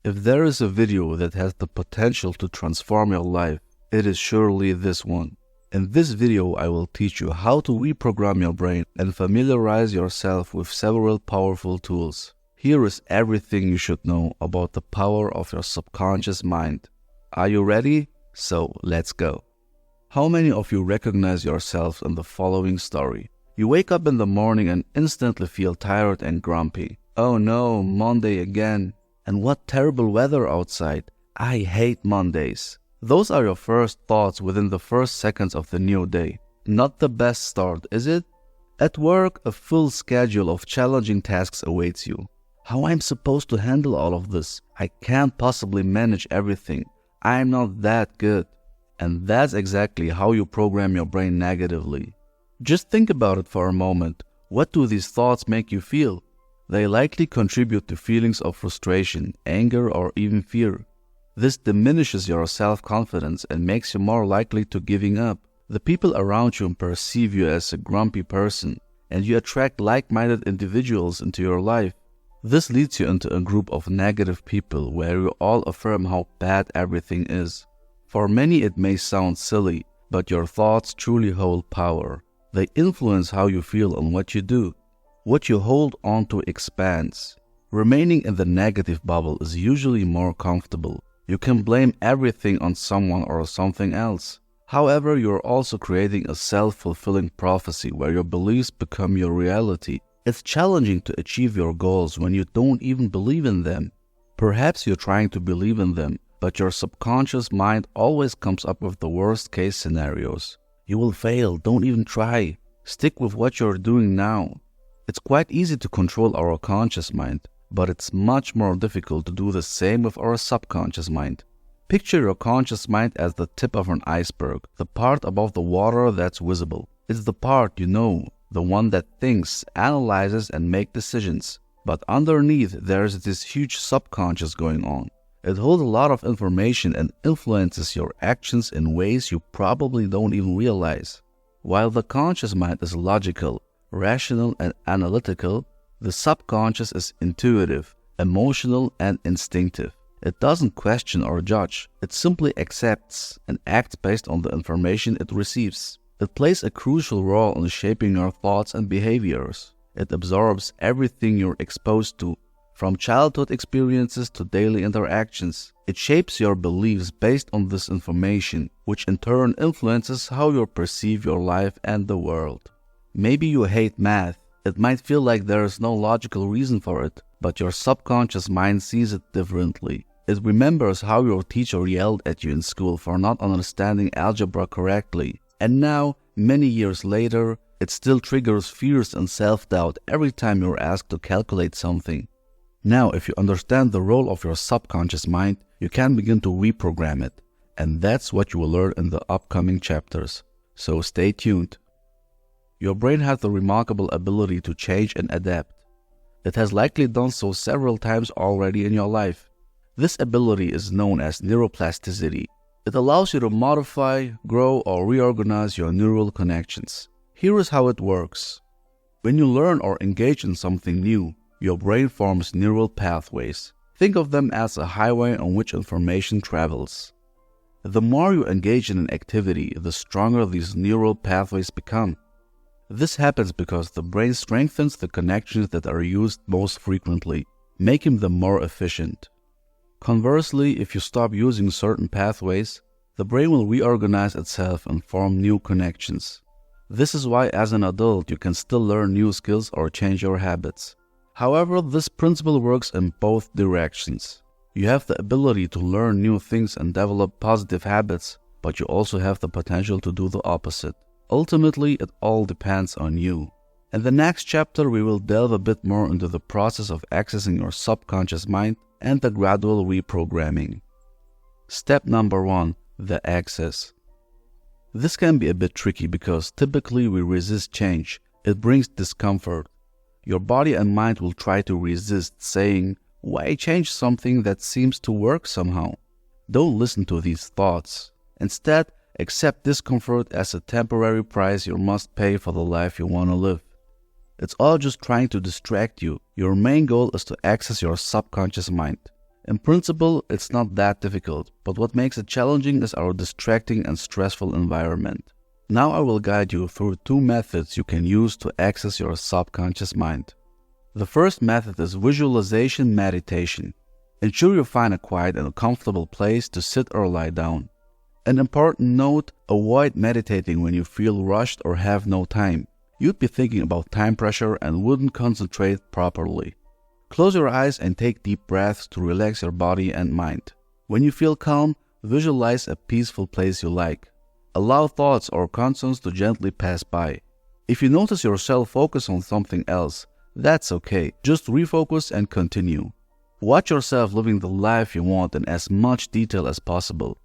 If there is a video that has the potential to transform your life, it is surely this one. In this video, I will teach you how to reprogram your brain and familiarize yourself with several powerful tools. Here is everything you should know about the power of your subconscious mind. Are you ready? So let's go. How many of you recognize yourselves in the following story? You wake up in the morning and instantly feel tired and grumpy. Oh no, Monday again. And what terrible weather outside. I hate Mondays. Those are your first thoughts within the first seconds of the new day. Not the best start, is it? At work, a full schedule of challenging tasks awaits you. How I'm supposed to handle all of this? I can't possibly manage everything. I'm not that good. And that's exactly how you program your brain negatively. Just think about it for a moment. What do these thoughts make you feel? They likely contribute to feelings of frustration, anger, or even fear. This diminishes your self-confidence and makes you more likely to giving up. The people around you perceive you as a grumpy person, and you attract like-minded individuals into your life. This leads you into a group of negative people where you all affirm how bad everything is. For many it may sound silly, but your thoughts truly hold power. They influence how you feel and what you do. What you hold on to expands. Remaining in the negative bubble is usually more comfortable. You can blame everything on someone or something else. However, you're also creating a self-fulfilling prophecy where your beliefs become your reality. It's challenging to achieve your goals when you don't even believe in them. Perhaps you're trying to believe in them, but your subconscious mind always comes up with the worst-case scenarios. You will fail, don't even try. Stick with what you're doing now. It's quite easy to control our conscious mind, but it's much more difficult to do the same with our subconscious mind. Picture your conscious mind as the tip of an iceberg, the part above the water that's visible. It's the part you know, the one that thinks, analyzes, and makes decisions. But underneath, there's this huge subconscious going on. It holds a lot of information and influences your actions in ways you probably don't even realize. While the conscious mind is logical, rational, and analytical, the subconscious is intuitive, emotional, and instinctive. It doesn't question or judge. It simply accepts and acts based on the information it receives. It plays a crucial role in shaping your thoughts and behaviors. It absorbs everything you're exposed to, from childhood experiences to daily interactions. It shapes your beliefs based on this information, which in turn influences how you perceive your life and the world. Maybe you hate math. It might feel like there is no logical reason for it, but your subconscious mind sees it differently. It remembers how your teacher yelled at you in school for not understanding algebra correctly. And now, many years later, it still triggers fears and self-doubt every time you're asked to calculate something. Now, if you understand the role of your subconscious mind, you can begin to reprogram it. And that's what you will learn in the upcoming chapters. So stay tuned. Your brain has the remarkable ability to change and adapt. It has likely done so several times already in your life. This ability is known as neuroplasticity. It allows you to modify, grow, or reorganize your neural connections. Here is how it works. When you learn or engage in something new, your brain forms neural pathways. Think of them as a highway on which information travels. The more you engage in an activity, the stronger these neural pathways become. This happens because the brain strengthens the connections that are used most frequently, making them more efficient. Conversely, if you stop using certain pathways, the brain will reorganize itself and form new connections. This is why as an adult you can still learn new skills or change your habits. However, this principle works in both directions. You have the ability to learn new things and develop positive habits, but you also have the potential to do the opposite. Ultimately, it all depends on you. In the next chapter, we will delve a bit more into the process of accessing your subconscious mind and the gradual reprogramming. Step number 1, the access. This can be a bit tricky because typically we resist change. It brings discomfort. Your body and mind will try to resist, saying, "Why change something that seems to work somehow?" Don't listen to these thoughts. Instead, accept discomfort as a temporary price you must pay for the life you want to live. It's all just trying to distract you. Your main goal is to access your subconscious mind. In principle, it's not that difficult, but what makes it challenging is our distracting and stressful environment. Now I will guide you through 2 methods you can use to access your subconscious mind. The first method is visualization meditation. Ensure you find a quiet and comfortable place to sit or lie down. An important note, avoid meditating when you feel rushed or have no time. You'd be thinking about time pressure and wouldn't concentrate properly. Close your eyes and take deep breaths to relax your body and mind. When you feel calm, visualize a peaceful place you like. Allow thoughts or concerns to gently pass by. If you notice yourself focus on something else, that's okay. Just refocus and continue. Watch yourself living the life you want in as much detail as possible.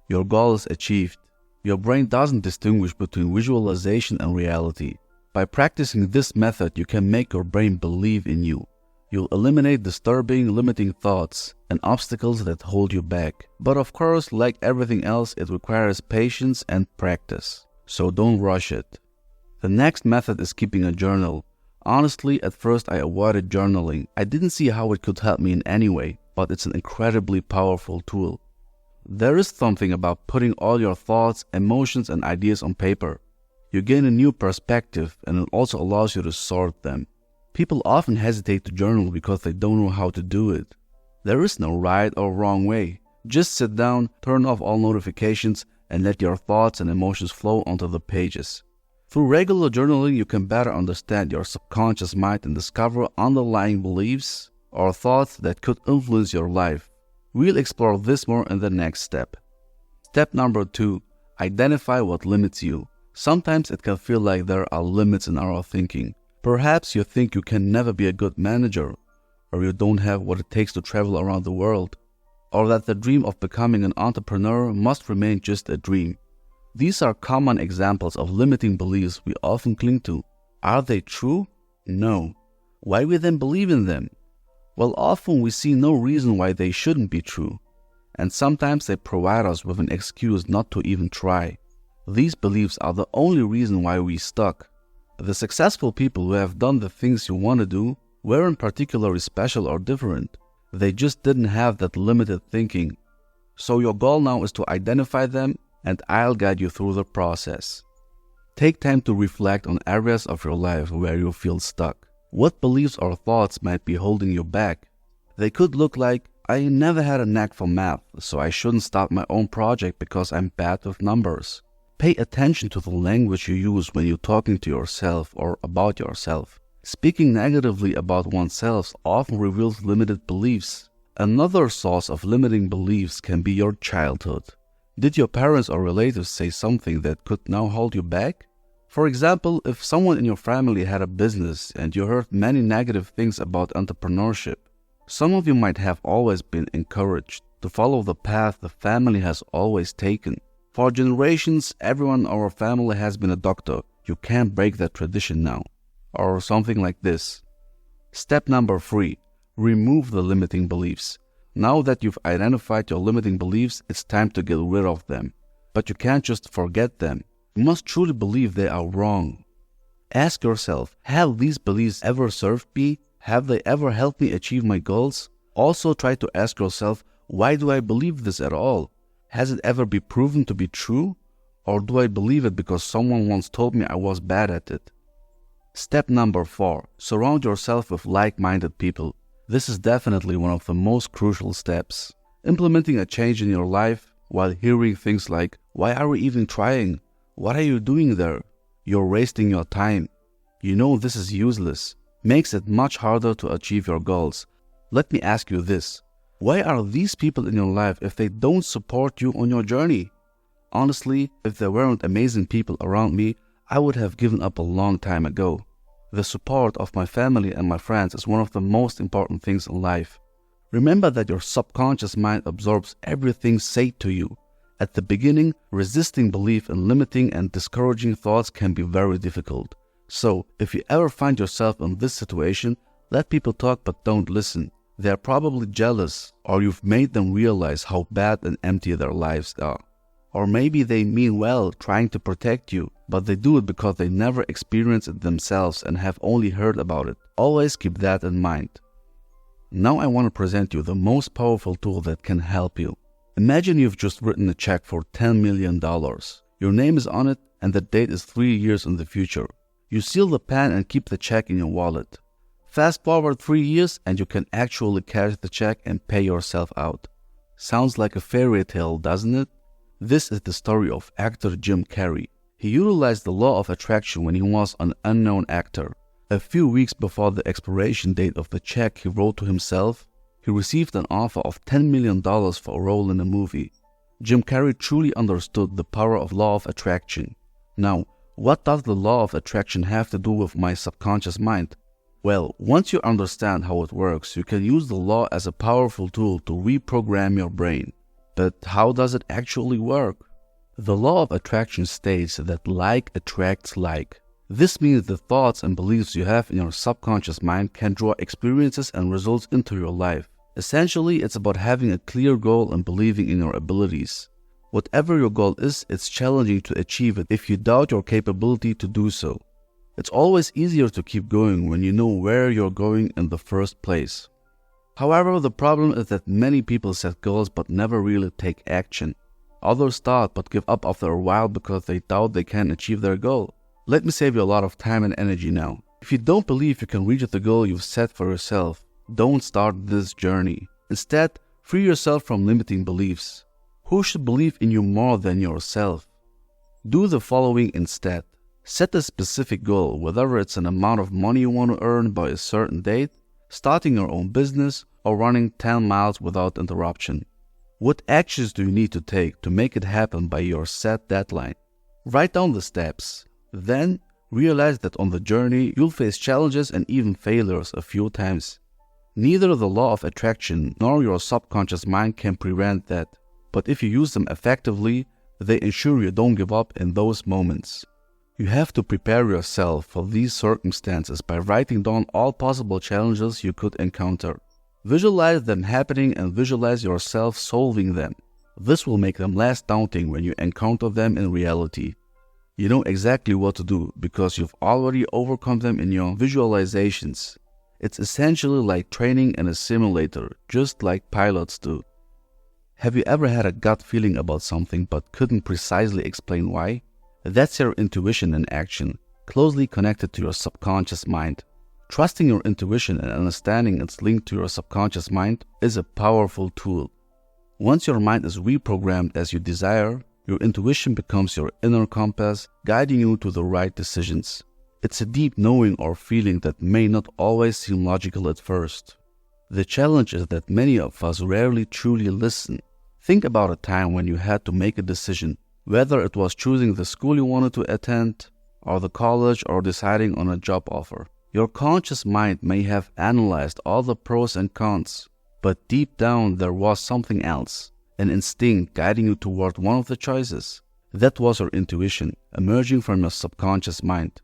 Your goal is achieved. Your brain doesn't distinguish between visualization and reality. By practicing this method, you can make your brain believe in you. You'll eliminate disturbing, limiting thoughts and obstacles that hold you back. But of course, like everything else, it requires patience and practice. So don't rush it. The next method is keeping a journal. Honestly, at first I avoided journaling. I didn't see how it could help me in any way, but it's an incredibly powerful tool. There is something about putting all your thoughts, emotions, and ideas on paper. You gain a new perspective, and it also allows you to sort them. People often hesitate to journal because they don't know how to do it. There is no right or wrong way. Just sit down, turn off all notifications, and let your thoughts and emotions flow onto the pages. Through regular journaling, you can better understand your subconscious mind and discover underlying beliefs or thoughts that could influence your life. We'll explore this more in the next step. Step number 2. Identify what limits you. Sometimes it can feel like there are limits in our thinking. Perhaps you think you can never be a good manager, or you don't have what it takes to travel around the world, or that the dream of becoming an entrepreneur must remain just a dream. These are common examples of limiting beliefs we often cling to. Are they true? No. Why we then believe in them? Well, often we see no reason why they shouldn't be true, and sometimes they provide us with an excuse not to even try. These beliefs are the only reason why we're stuck. The successful people who have done the things you want to do weren't particularly special or different. They just didn't have that limited thinking. So your goal now is to identify them, and I'll guide you through the process. Take time to reflect on areas of your life where you feel stuck. What beliefs or thoughts might be holding you back? They could look like, I never had a knack for math, so I shouldn't start my own project because I'm bad with numbers. Pay attention to the language you use when you're talking to yourself or about yourself. Speaking negatively about oneself often reveals limited beliefs. Another source of limiting beliefs can be your childhood. Did your parents or relatives say something that could now hold you back? For example, if someone in your family had a business and you heard many negative things about entrepreneurship, some of you might have always been encouraged to follow the path the family has always taken. For generations, everyone in our family has been a doctor. You can't break that tradition now. Or something like this. Step number 3. Remove the limiting beliefs. Now that you've identified your limiting beliefs, it's time to get rid of them. But you can't just forget them. You must truly believe they are wrong. Ask yourself, have these beliefs ever served me? Have they ever helped me achieve my goals? Also try to ask yourself, why do I believe this at all? Has it ever been proven to be true? Or do I believe it because someone once told me I was bad at it? Step number 4. Surround yourself with like-minded people. This is definitely one of the most crucial steps. Implementing a change in your life while hearing things like, why are we even trying? What are you doing there? You're wasting your time. You know this is useless. Makes it much harder to achieve your goals. Let me ask you this. Why are these people in your life if they don't support you on your journey? Honestly, if there weren't amazing people around me, I would have given up a long time ago. The support of my family and my friends is one of the most important things in life. Remember that your subconscious mind absorbs everything said to you. At the beginning, resisting belief in limiting and discouraging thoughts can be very difficult. So, if you ever find yourself in this situation, let people talk but don't listen. They are probably jealous, or you've made them realize how bad and empty their lives are. Or maybe they mean well, trying to protect you, but they do it because they never experienced it themselves and have only heard about it. Always keep that in mind. Now I want to present you the most powerful tool that can help you. Imagine you've just written a check for $10 million. Your name is on it and the date is 3 years in the future. You seal the pen and keep the check in your wallet. Fast forward 3 years and you can actually cash the check and pay yourself out. Sounds like a fairy tale, doesn't it? This is the story of actor Jim Carrey. He utilized the law of attraction when he was an unknown actor. A few weeks before the expiration date of the check he wrote to himself, he received an offer of $10 million for a role in a movie. Jim Carrey truly understood the power of law of attraction. Now, what does the law of attraction have to do with my subconscious mind? Well, once you understand how it works, you can use the law as a powerful tool to reprogram your brain. But how does it actually work? The law of attraction states that like attracts like. This means the thoughts and beliefs you have in your subconscious mind can draw experiences and results into your life. Essentially, it's about having a clear goal and believing in your abilities. Whatever your goal is, it's challenging to achieve it if you doubt your capability to do so. It's always easier to keep going when you know where you're going in the first place. However, the problem is that many people set goals but never really take action. Others start but give up after a while because they doubt they can achieve their goal. Let me save you a lot of time and energy now. If you don't believe you can reach the goal you've set for yourself, don't start this journey. Instead, free yourself from limiting beliefs. Who should believe in you more than yourself? Do the following instead. Set a specific goal, whether it's an amount of money you want to earn by a certain date, starting your own business, or running 10 miles without interruption. What actions do you need to take to make it happen by your set deadline? Write down the steps. Then, realize that on the journey, you'll face challenges and even failures a few times. Neither the law of attraction nor your subconscious mind can prevent that, but if you use them effectively, they ensure you don't give up in those moments. You have to prepare yourself for these circumstances by writing down all possible challenges you could encounter. Visualize them happening and visualize yourself solving them. This will make them less daunting when you encounter them in reality. You know exactly what to do because you've already overcome them in your visualizations. It's essentially like training in a simulator, just like pilots do. Have you ever had a gut feeling about something but couldn't precisely explain why? That's your intuition in action, closely connected to your subconscious mind. Trusting your intuition and understanding its link to your subconscious mind is a powerful tool. Once your mind is reprogrammed as you desire, your intuition becomes your inner compass, guiding you to the right decisions. It's a deep knowing or feeling that may not always seem logical at first. The challenge is that many of us rarely truly listen. Think about a time when you had to make a decision, whether it was choosing the school you wanted to attend, or the college, or deciding on a job offer. Your conscious mind may have analyzed all the pros and cons, but deep down there was something else. An instinct guiding you toward one of the choices. That was your intuition, emerging from your subconscious mind.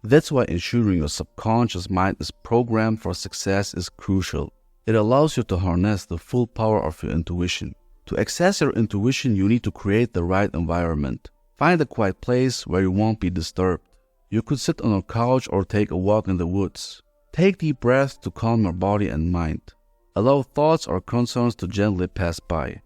That's why ensuring your subconscious mind is programmed for success is crucial. It allows you to harness the full power of your intuition. To access your intuition, you need to create the right environment. Find a quiet place where you won't be disturbed. You could sit on a couch or take a walk in the woods. Take deep breaths to calm your body and mind. Allow thoughts or concerns to gently pass by.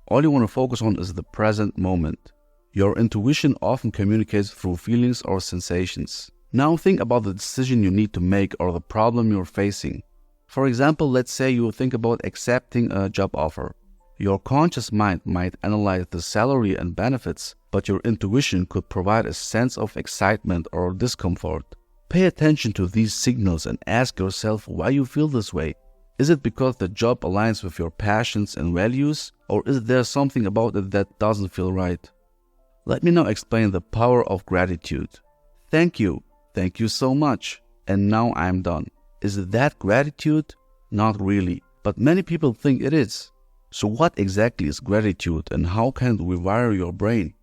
All you want to focus on is the present moment. Your intuition often communicates through feelings or sensations. Now think about the decision you need to make or the problem you're facing. For example, let's say you think about accepting a job offer. Your conscious mind might analyze the salary and benefits, but your intuition could provide a sense of excitement or discomfort. Pay attention to these signals and ask yourself why you feel this way. Is it because the job aligns with your passions and values, or is there something about it that doesn't feel right? Let me now explain the power of gratitude. Thank you so much, and now I'm done. Is that gratitude? Not really, but many people think it is. So what exactly is gratitude and how can it rewire your brain?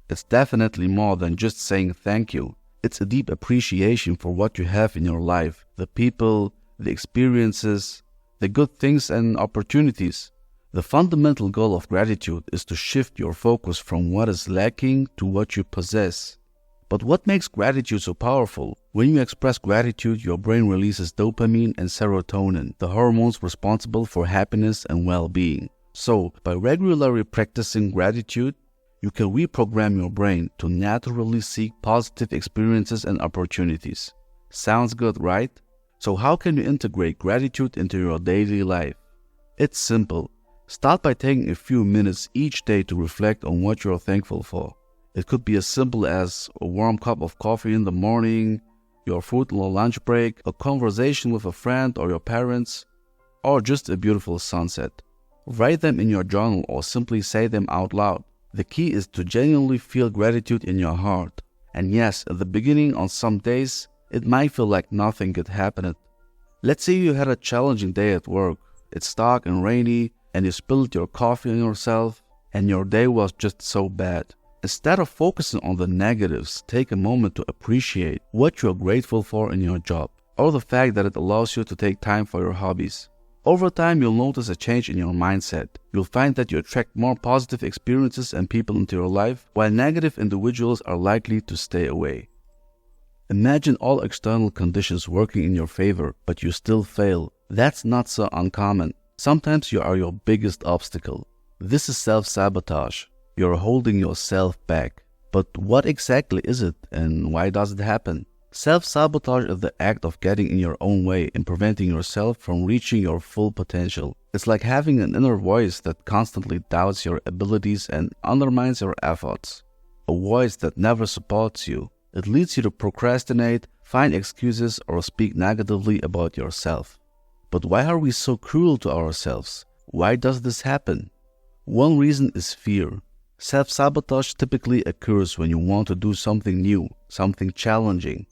It's definitely more than just saying thank you. It's a deep appreciation for what you have in your life, the people, the experiences, the good things and opportunities. The fundamental goal of gratitude is to shift your focus from what is lacking to what you possess. But what makes gratitude so powerful? When you express gratitude, your brain releases dopamine and serotonin, the hormones responsible for happiness and well-being. So, by regularly practicing gratitude, you can reprogram your brain to naturally seek positive experiences and opportunities. Sounds good, right? So how can you integrate gratitude into your daily life? It's simple. Start by taking a few minutes each day to reflect on what you're thankful for. It could be as simple as a warm cup of coffee in the morning, your fruit on a lunch break, a conversation with a friend or your parents, or just a beautiful sunset. Write them in your journal or simply say them out loud. The key is to genuinely feel gratitude in your heart. And yes, at the beginning, on some days, it might feel like nothing could happen. Let's say you had a challenging day at work. It's dark and rainy, and you spilled your coffee on yourself, and your day was just so bad. Instead of focusing on the negatives, take a moment to appreciate what you are grateful for in your job, or the fact that it allows you to take time for your hobbies. Over time, you'll notice a change in your mindset. You'll find that you attract more positive experiences and people into your life, while negative individuals are likely to stay away. Imagine all external conditions working in your favor, but you still fail. That's not so uncommon. Sometimes you are your biggest obstacle. This is self-sabotage. You're holding yourself back. But what exactly is it, and why does it happen? Self-sabotage is the act of getting in your own way and preventing yourself from reaching your full potential. It's like having an inner voice that constantly doubts your abilities and undermines your efforts. A voice that never supports you. It leads you to procrastinate, find excuses, or speak negatively about yourself. But why are we so cruel to ourselves? Why does this happen? One reason is fear. Self-sabotage typically occurs when you want to do something new, something challenging.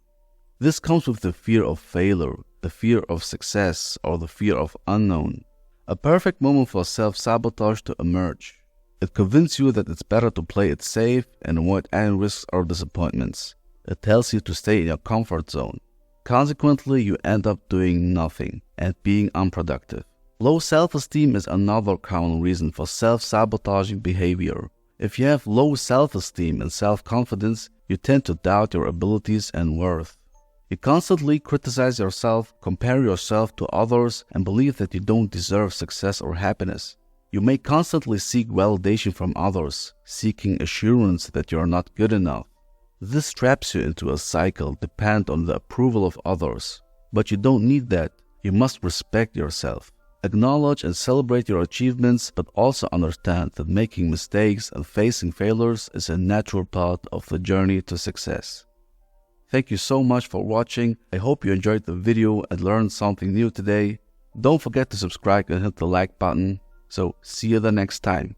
This comes with the fear of failure, the fear of success, or the fear of unknown. A perfect moment for self-sabotage to emerge. It convinces you that it's better to play it safe and avoid any risks or disappointments. It tells you to stay in your comfort zone. Consequently, you end up doing nothing and being unproductive. Low self-esteem is another common reason for self-sabotaging behavior. If you have low self-esteem and self-confidence, you tend to doubt your abilities and worth. You constantly criticize yourself, compare yourself to others, and believe that you don't deserve success or happiness. You may constantly seek validation from others, seeking assurance that you are not good enough. This traps you into a cycle dependent on the approval of others. But you don't need that. You must respect yourself. Acknowledge and celebrate your achievements, but also understand that making mistakes and facing failures is a natural part of the journey to success. Thank you so much for watching. I hope you enjoyed the video and learned something new today. Don't forget to subscribe and hit the like button. So see you the next time.